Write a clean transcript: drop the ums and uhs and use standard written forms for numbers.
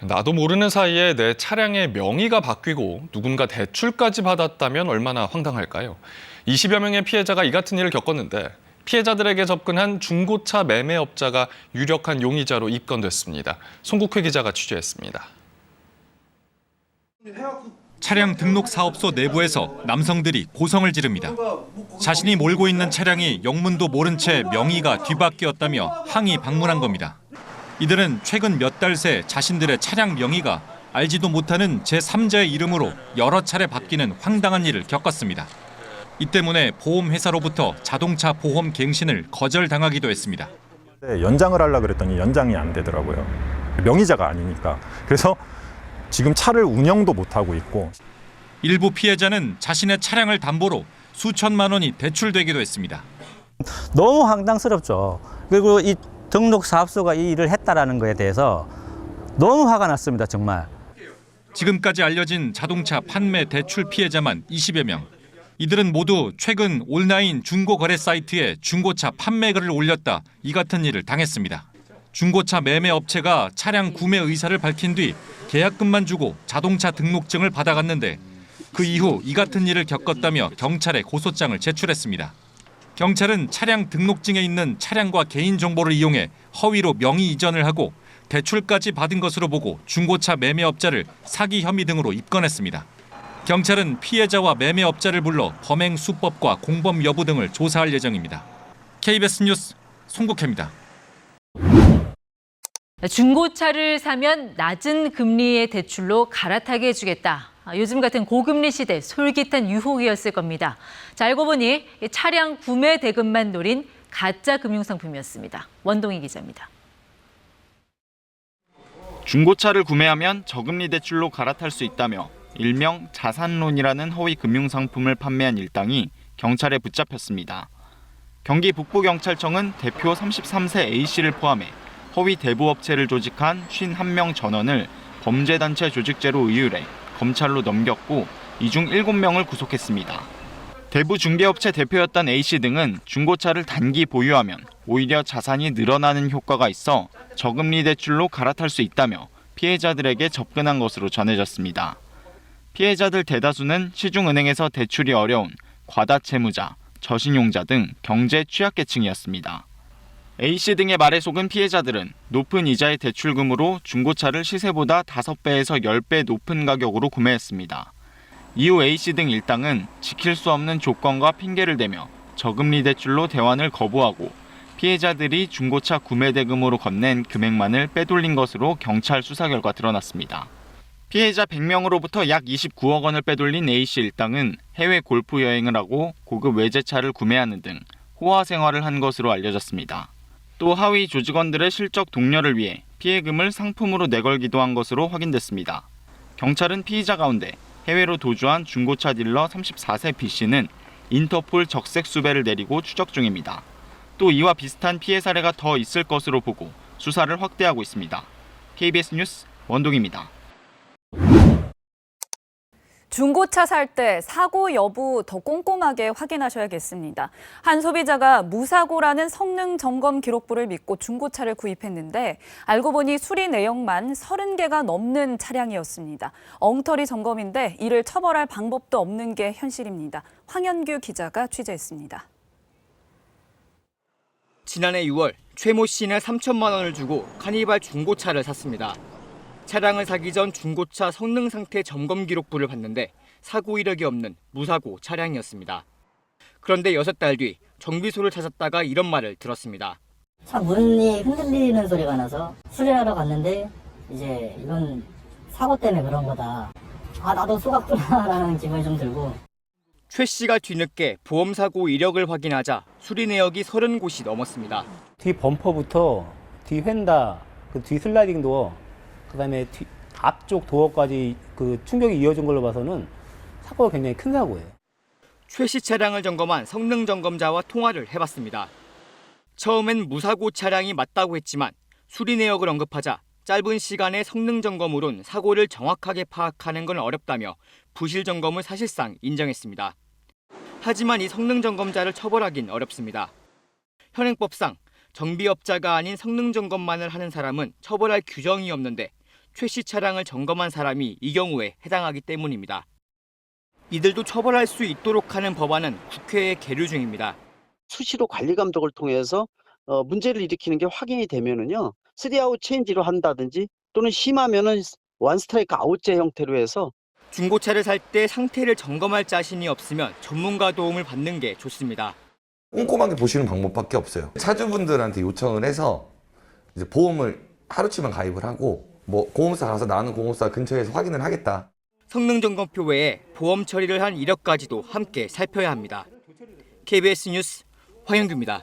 나도 모르는 사이에 내 차량의 명의가 바뀌고 누군가 대출까지 받았다면 얼마나 황당할까요? 20여 명의 피해자가 이 같은 일을 겪었는데 피해자들에게 접근한 중고차 매매업자가 유력한 용의자로 입건됐습니다. 송국회 기자가 취재했습니다. 차량 등록 사업소 내부에서 남성들이 고성을 지릅니다. 자신이 몰고 있는 차량이 영문도 모른 채 명의가 뒤바뀌었다며 항의 방문한 겁니다. 이들은 최근 몇 달 새 자신들의 차량 명의가 알지도 못하는 제3자의 이름으로 여러 차례 바뀌는 황당한 일을 겪었습니다. 이 때문에 보험회사로부터 자동차 보험 갱신을 거절당하기도 했습니다. 연장을 하려고 그랬더니 연장이 안 되더라고요. 명의자가 아니니까. 그래서 지금 차를 운영도 못하고 있고. 일부 피해자는 자신의 차량을 담보로 수천만 원이 대출되기도 했습니다. 너무 황당스럽죠. 그리고 이 등록 사업소가 이 일을 했다라는 거에 대해서 너무 화가 났습니다, 정말. 지금까지 알려진 자동차 판매 대출 피해자만 20여 명. 이들은 모두 최근 온라인 중고거래 사이트에 중고차 판매글을 올렸다 이 같은 일을 당했습니다. 중고차 매매 업체가 차량 구매 의사를 밝힌 뒤 계약금만 주고 자동차 등록증을 받아갔는데 그 이후 이 같은 일을 겪었다며 경찰에 고소장을 제출했습니다. 경찰은 차량 등록증에 있는 차량과 개인정보를 이용해 허위로 명의 이전을 하고 대출까지 받은 것으로 보고 중고차 매매업자를 사기 혐의 등으로 입건했습니다. 경찰은 피해자와 매매업자를 불러 범행 수법과 공범 여부 등을 조사할 예정입니다. KBS 뉴스 송국혜입니다. 중고차를 사면 낮은 금리의 대출로 갈아타게 해주겠다. 요즘 같은 고금리 시대 솔깃한 유혹이었을 겁니다. 자, 알고 보니 차량 구매 대금만 노린 가짜 금융상품이었습니다. 원동희 기자입니다. 중고차를 구매하면 저금리 대출로 갈아탈 수 있다며 일명 자산론이라는 허위 금융상품을 판매한 일당이 경찰에 붙잡혔습니다. 경기 북부경찰청은 대표 33세 A씨를 포함해 허위 대부업체를 조직한 51명 전원을 범죄단체 조직죄로 의율해 검찰로 넘겼고 이 중 7명을 구속했습니다. 대부 중개업체 대표였던 A씨 등은 중고차를 단기 보유하면 오히려 자산이 늘어나는 효과가 있어 저금리 대출로 갈아탈 수 있다며 피해자들에게 접근한 것으로 전해졌습니다. 피해자들 대다수는 시중은행에서 대출이 어려운 과다채무자, 저신용자 등 경제 취약계층이었습니다. A씨 등의 말에 속은 피해자들은 높은 이자의 대출금으로 중고차를 시세보다 5배에서 10배 높은 가격으로 구매했습니다. 이후 A씨 등 일당은 지킬 수 없는 조건과 핑계를 대며 저금리 대출로 대환을 거부하고 피해자들이 중고차 구매 대금으로 건넨 금액만을 빼돌린 것으로 경찰 수사 결과 드러났습니다. 피해자 100명으로부터 약 29억 원을 빼돌린 A씨 일당은 해외 골프 여행을 하고 고급 외제차를 구매하는 등 호화 생활을 한 것으로 알려졌습니다. 또 하위 조직원들의 실적 독려를 위해 피해금을 상품으로 내걸기도 한 것으로 확인됐습니다. 경찰은 피의자 가운데 해외로 도주한 중고차 딜러 34세 B씨는 인터폴 적색 수배를 내리고 추적 중입니다. 또 이와 비슷한 피해 사례가 더 있을 것으로 보고 수사를 확대하고 있습니다. KBS 뉴스 원동희입니다. 중고차 살 때 사고 여부 더 꼼꼼하게 확인하셔야겠습니다. 한 소비자가 무사고라는 성능 점검 기록부를 믿고 중고차를 구입했는데 알고 보니 수리 내역만 30개가 넘는 차량이었습니다. 엉터리 점검인데 이를 처벌할 방법도 없는 게 현실입니다. 황현규 기자가 취재했습니다. 지난해 6월 최 모 씨는 3천만 원을 주고 카니발 중고차를 샀습니다. 차량을 사기 전 중고차 성능 상태 점검 기록부를 봤는데 사고 이력이 없는 무사고 차량이었습니다. 그런데 6달 뒤 정비소를 찾았다가 이런 말을 들었습니다. 차 문이 흔들리는 소리가 나서 수리하러 갔는데 이제 이건 사고 때문에 그런 거다. 아 나도 속았구나라는 기분이 좀 들고. 최 씨가 뒤늦게 보험사고 이력을 확인하자 수리 내역이 30곳이 넘었습니다. 뒤 범퍼부터 뒤 휀다, 그 뒤 슬라이딩 도어, 그다음에 앞쪽 도어까지 그 충격이 이어진 걸로 봐서는 사고가 굉장히 큰 사고예요. 최 씨 차량을 점검한 성능 점검자와 통화를 해봤습니다. 처음엔 무사고 차량이 맞다고 했지만 수리 내역을 언급하자 짧은 시간의 성능 점검으론 사고를 정확하게 파악하는 건 어렵다며 부실 점검을 사실상 인정했습니다. 하지만 이 성능 점검자를 처벌하긴 어렵습니다. 현행법상 정비업자가 아닌 성능 점검만을 하는 사람은 처벌할 규정이 없는데 최 씨 차량을 점검한 사람이 이 경우에 해당하기 때문입니다. 이들도 처벌할 수 있도록 하는 법안은 국회에 계류 중입니다. 수시로 관리 감독을 통해서 문제를 일으키는 게 확인이 되면은요, 3아웃 체인지로 한다든지 또는 심하면은 원 스트라이크 아웃제 형태로 해서 중고차를 살 때 상태를 점검할 자신이 없으면 전문가 도움을 받는 게 좋습니다. 꼼꼼하게 보시는 방법밖에 없어요. 차주분들한테 요청을 해서 이제 보험을 하루치만 가입을 하고 뭐 공업사 가서 나는 공업사 근처에서 확인을 하겠다. 성능 점검표 외에 보험 처리를 한 이력까지도 함께 살펴야 합니다. KBS 뉴스 황영규입니다.